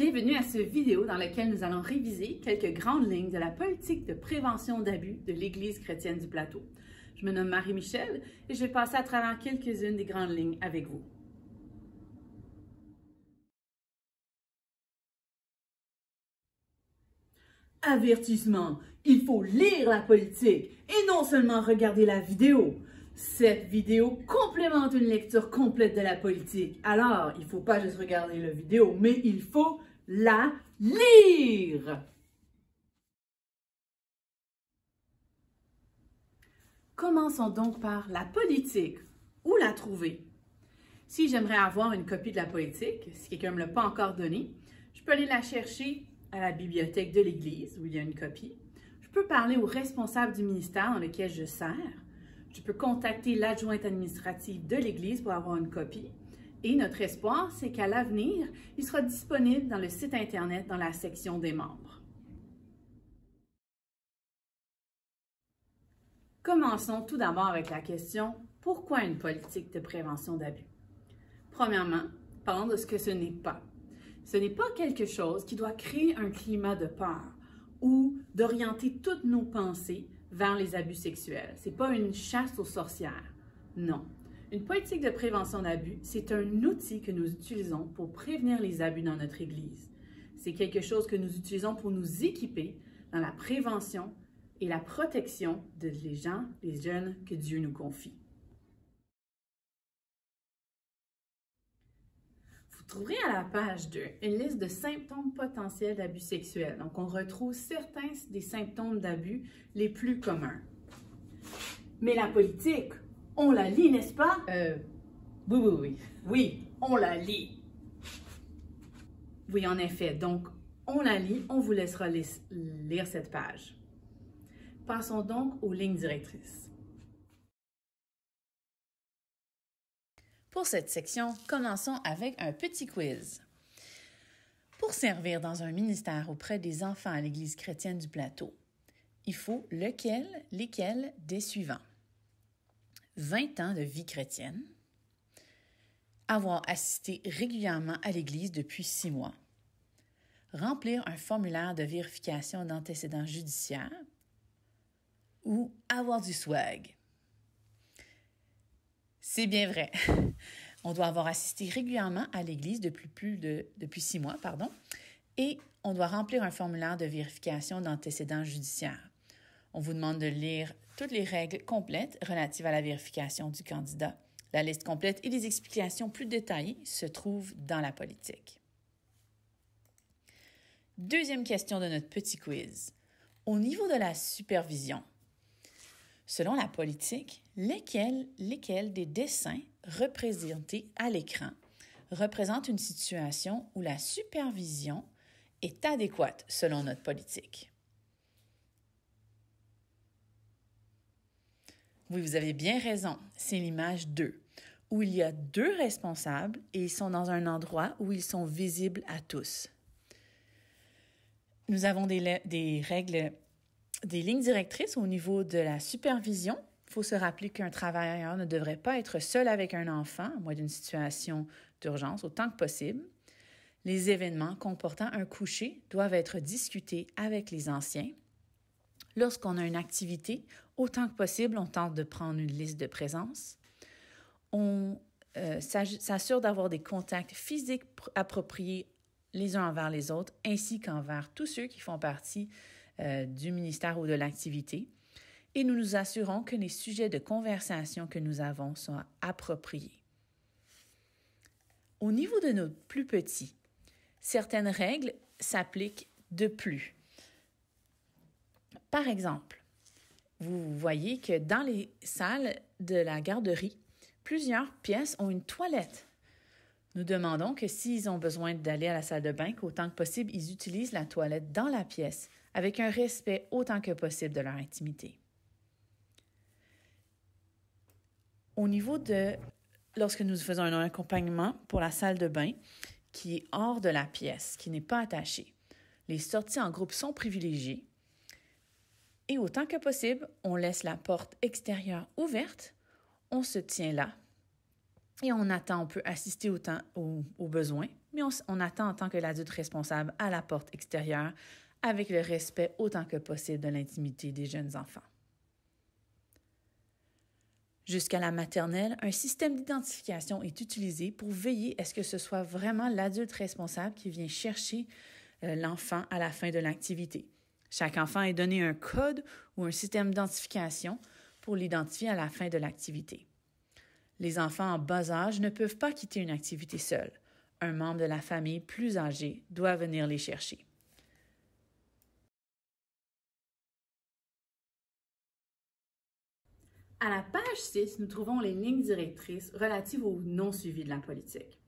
Bienvenue à cette vidéo dans laquelle nous allons réviser quelques grandes lignes de la politique de prévention d'abus de l'Église chrétienne du Plateau. Je me nomme Marie-Michel et je vais passer à travers quelques-unes des grandes lignes avec vous. Avertissement, il faut lire la politique et non seulement regarder la vidéo. Cette vidéo complémente une lecture complète de la politique. Alors, il ne faut pas juste regarder la vidéo, mais il faut la lire. Commençons donc par la politique. Où la trouver? Si j'aimerais avoir une copie de la politique, si quelqu'un ne me l'a pas encore donnée, je peux aller la chercher à la bibliothèque de l'Église, où il y a une copie. Je peux parler au responsable du ministère dans lequel je sers. Je peux contacter l'adjointe administrative de l'Église pour avoir une copie. Et notre espoir, c'est qu'à l'avenir, il sera disponible dans le site Internet dans la section des membres. Commençons tout d'abord avec la question « Pourquoi une politique de prévention d'abus? » Premièrement, parlons de ce que ce n'est pas. Ce n'est pas quelque chose qui doit créer un climat de peur ou d'orienter toutes nos pensées vers les abus sexuels. Ce n'est pas une chasse aux sorcières. Non. Une politique de prévention d'abus, c'est un outil que nous utilisons pour prévenir les abus dans notre Église. C'est quelque chose que nous utilisons pour nous équiper dans la prévention et la protection des gens, les jeunes que Dieu nous confie. Vous trouverez à la page 2 une liste de symptômes potentiels d'abus sexuels. Donc, on retrouve certains des symptômes d'abus les plus communs. Mais la politique, on la lit, n'est-ce pas? Oui. Oui, on la lit. Oui, en effet. Donc, on la lit. On vous laissera lire cette page. Passons donc aux lignes directrices. Pour cette section, commençons avec un petit quiz. Pour servir dans un ministère auprès des enfants à l'Église chrétienne du Plateau, il faut lesquels des suivants? 20 ans de vie chrétienne, avoir assisté régulièrement à l'Église depuis 6 mois, remplir un formulaire de vérification d'antécédents judiciaires ou avoir du swag. C'est bien vrai. On doit avoir assisté régulièrement à l'Église depuis 6 mois, et on doit remplir un formulaire de vérification d'antécédents judiciaires. On vous demande de lire toutes les règles complètes relatives à la vérification du candidat. La liste complète et les explications plus détaillées se trouvent dans la politique. Deuxième question de notre petit quiz. Au niveau de la supervision, selon la politique, lesquels des dessins représentés à l'écran représentent une situation où la supervision est adéquate selon notre politique? Oui, vous avez bien raison, c'est l'image 2, où il y a 2 responsables et ils sont dans un endroit où ils sont visibles à tous. Nous avons des règles, des lignes directrices au niveau de la supervision. Il faut se rappeler qu'un travailleur ne devrait pas être seul avec un enfant, à moins d'une situation d'urgence, autant que possible. Les événements comportant un coucher doivent être discutés avec les anciens. Lorsqu'on a une activité, autant que possible, on tente de prendre une liste de présence. On s'assure d'avoir des contacts physiques appropriés les uns envers les autres, ainsi qu'envers tous ceux qui font partie du ministère ou de l'activité. Et nous nous assurons que les sujets de conversation que nous avons sont appropriés. Au niveau de nos plus petits, certaines règles s'appliquent de plus. Par exemple, vous voyez que dans les salles de la garderie, plusieurs pièces ont une toilette. Nous demandons que s'ils ont besoin d'aller à la salle de bain, qu'autant que possible, ils utilisent la toilette dans la pièce, avec un respect autant que possible de leur intimité. Au niveau de, lorsque nous faisons un accompagnement pour la salle de bain qui est hors de la pièce, qui n'est pas attachée, les sorties en groupe sont privilégiées et autant que possible, on laisse la porte extérieure ouverte, on se tient là Et on attend, on peut assister aux besoins, mais on attend en tant que l'adulte responsable à la porte extérieure avec le respect autant que possible de l'intimité des jeunes enfants. Jusqu'à la maternelle, un système d'identification est utilisé pour veiller à ce que ce soit vraiment l'adulte responsable qui vient chercher l'enfant à la fin de l'activité. Chaque enfant est donné un code ou un système d'identification pour l'identifier à la fin de l'activité. Les enfants en bas âge ne peuvent pas quitter une activité seuls. Un membre de la famille plus âgé doit venir les chercher. À la page 6, nous trouvons les lignes directrices relatives au non-suivi de la politique.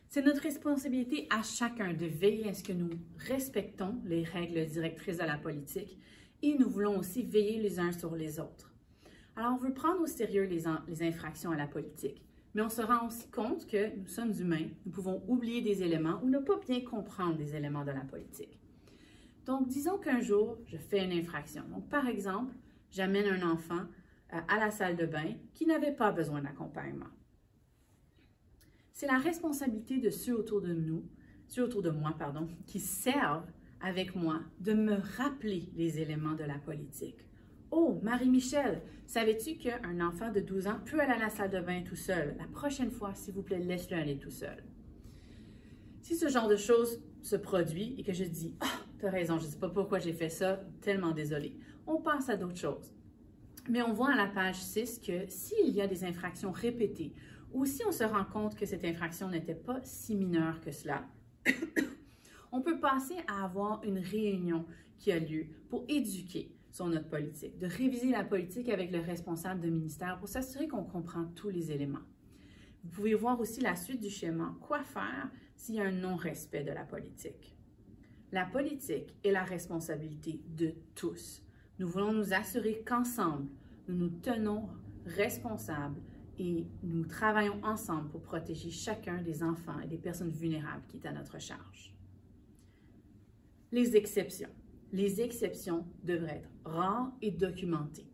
C'est notre responsabilité à chacun de veiller à ce que nous respectons les règles directrices de la politique et nous voulons aussi veiller les uns sur les autres. Alors, on veut prendre au sérieux les infractions à la politique, mais on se rend aussi compte que nous sommes humains, nous pouvons oublier des éléments ou ne pas bien comprendre des éléments de la politique. Donc, disons qu'un jour, je fais une infraction. Donc, par exemple, j'amène un enfant à la salle de bain qui n'avait pas besoin d'accompagnement. C'est la responsabilité de ceux autour de moi, qui servent avec moi de me rappeler les éléments de la politique. Oh, Marie-Michel, savais-tu qu'un enfant de 12 ans peut aller à la salle de bain tout seul? La prochaine fois, s'il vous plaît, laisse-le aller tout seul. Si ce genre de choses se produit et que je dis « Ah, tu as raison, je ne sais pas pourquoi j'ai fait ça, tellement désolée », on passe à d'autres choses. Mais on voit à la page 6 que s'il y a des infractions répétées ou si on se rend compte que cette infraction n'était pas si mineure que cela, on peut passer à avoir une réunion qui a lieu pour éduquer sur notre politique, de réviser la politique avec le responsable de ministère pour s'assurer qu'on comprend tous les éléments. Vous pouvez voir aussi la suite du schéma, quoi faire s'il y a un non-respect de la politique. La politique est la responsabilité de tous. Nous voulons nous assurer qu'ensemble, nous nous tenons responsables et nous travaillons ensemble pour protéger chacun des enfants et des personnes vulnérables qui est à notre charge. Les exceptions. Les exceptions devraient être rares et documentées.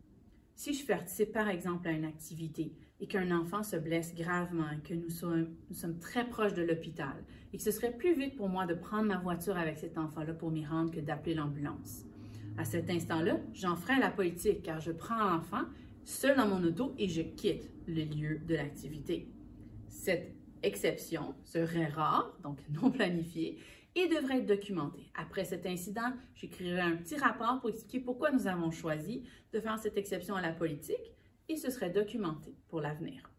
Si je participe par exemple à une activité et qu'un enfant se blesse gravement et que nous sommes très proches de l'hôpital et que ce serait plus vite pour moi de prendre ma voiture avec cet enfant-là pour m'y rendre que d'appeler l'ambulance. À cet instant-là, j'en ferai la politique car je prends l'enfant seul dans mon auto et je quitte le lieu de l'activité. Cette exception serait rare, donc non planifiée, et devrait être documentée. Après cet incident, j'écrirai un petit rapport pour expliquer pourquoi nous avons choisi de faire cette exception à la politique et ce serait documenté pour l'avenir.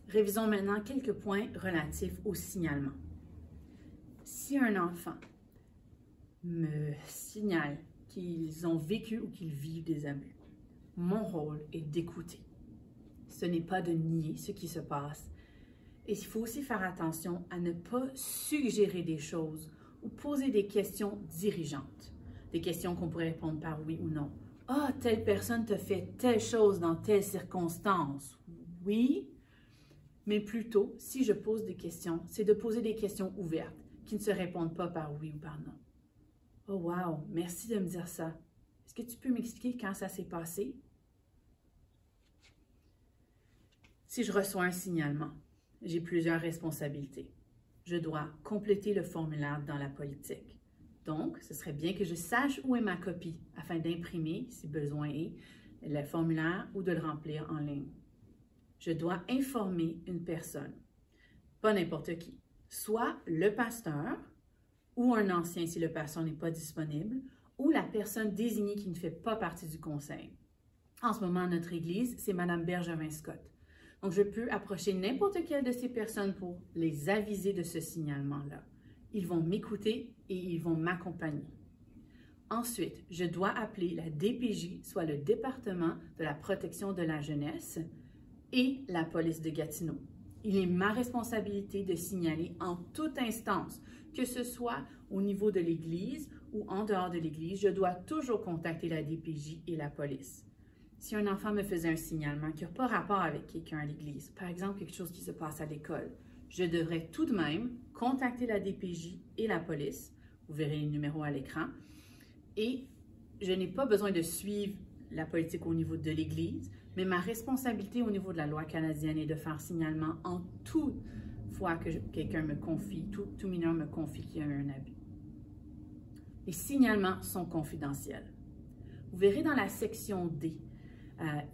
Révisons maintenant quelques points relatifs au signalement. Si un enfant me signale qu'ils ont vécu ou qu'ils vivent des abus, mon rôle est d'écouter. Ce n'est pas de nier ce qui se passe. Et il faut aussi faire attention à ne pas suggérer des choses ou poser des questions dirigeantes. Des questions qu'on pourrait répondre par oui ou non. « Ah, telle personne te fait telle chose dans telle circonstance. » Oui, mais plutôt, si je pose des questions, c'est de poser des questions ouvertes qui ne se répondent pas par oui ou par non. « Oh wow, merci de me dire ça. Est-ce que tu peux m'expliquer quand ça s'est passé? » Si je reçois un signalement, j'ai plusieurs responsabilités. Je dois compléter le formulaire dans la politique. Donc, ce serait bien que je sache où est ma copie afin d'imprimer, si besoin est, le formulaire ou de le remplir en ligne. Je dois informer une personne, pas n'importe qui, soit le pasteur ou un ancien si le pasteur n'est pas disponible, ou la personne désignée qui ne fait pas partie du conseil. En ce moment, notre église, c'est Mme Bergevin-Scott. Donc, je peux approcher n'importe quelle de ces personnes pour les aviser de ce signalement-là. Ils vont m'écouter et ils vont m'accompagner. Ensuite, je dois appeler la DPJ, soit le département de la protection de la jeunesse, et la police de Gatineau. Il est ma responsabilité de signaler en toute instance, que ce soit au niveau de l'Église ou en dehors de l'Église, je dois toujours contacter la DPJ et la police. Si un enfant me faisait un signalement qui n'a pas rapport avec quelqu'un à l'Église, par exemple quelque chose qui se passe à l'école, je devrais tout de même contacter la DPJ et la police, vous verrez les numéros à l'écran, et je n'ai pas besoin de suivre la politique au niveau de l'Église, mais ma responsabilité au niveau de la loi canadienne est de faire signalement en toute fois que quelqu'un me confie, tout mineur me confie qu'il y a eu un abus. Les signalements sont confidentiels. Vous verrez dans la section D,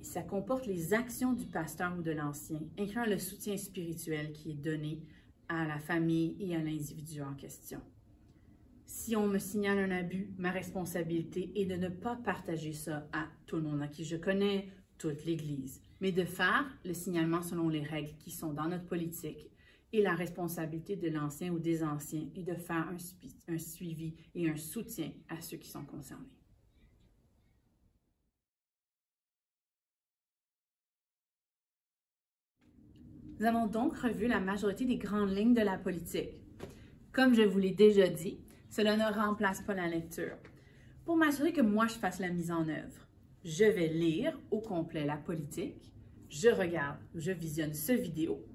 ça comporte les actions du pasteur ou de l'ancien, incluant le soutien spirituel qui est donné à la famille et à l'individu en question. Si on me signale un abus, ma responsabilité est de ne pas partager ça à tout le monde à qui je connais, toute l'Église, mais de faire le signalement selon les règles qui sont dans notre politique. Et la responsabilité de l'ancien ou des anciens est de faire un suivi et un soutien à ceux qui sont concernés. Nous avons donc revu la majorité des grandes lignes de la politique. Comme je vous l'ai déjà dit, cela ne remplace pas la lecture. Pour m'assurer que moi je fasse la mise en œuvre, je vais lire au complet la politique, je regarde, je visionne ce vidéo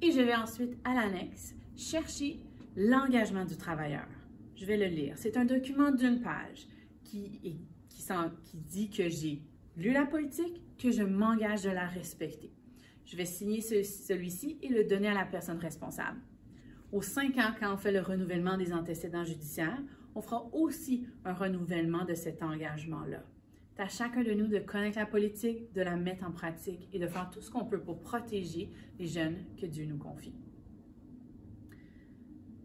et je vais ensuite à l'annexe chercher l'engagement du travailleur. Je vais le lire. C'est un document d'une page qui dit que j'ai lu la politique, que je m'engage de la respecter. Je vais signer celui-ci et le donner à la personne responsable. Aux 5 ans, quand on fait le renouvellement des antécédents judiciaires, on fera aussi un renouvellement de cet engagement-là. C'est à chacun de nous de connaître la politique, de la mettre en pratique et de faire tout ce qu'on peut pour protéger les jeunes que Dieu nous confie.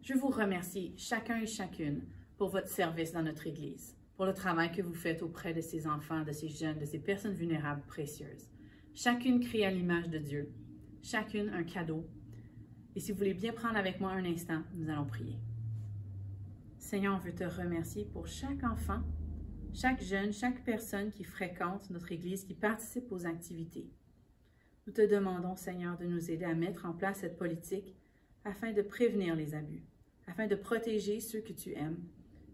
Je vous remercie chacun et chacune pour votre service dans notre Église, pour le travail que vous faites auprès de ces enfants, de ces jeunes, de ces personnes vulnérables précieuses. Chacune créée à l'image de Dieu, chacune un cadeau. Et si vous voulez bien prendre avec moi un instant, nous allons prier. Seigneur, on veut te remercier pour chaque enfant, chaque jeune, chaque personne qui fréquente notre Église, qui participe aux activités. Nous te demandons, Seigneur, de nous aider à mettre en place cette politique afin de prévenir les abus, afin de protéger ceux que tu aimes,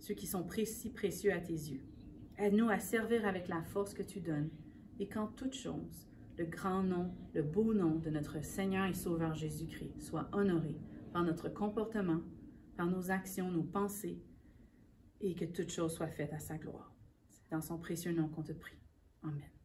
ceux qui sont si précieux à tes yeux. Aide-nous à servir avec la force que tu donnes et qu'en toute chose, le grand nom, le beau nom de notre Seigneur et Sauveur Jésus-Christ soit honoré par notre comportement, par nos actions, nos pensées, et que toute chose soit faite à sa gloire. C'est dans son précieux nom qu'on te prie. Amen.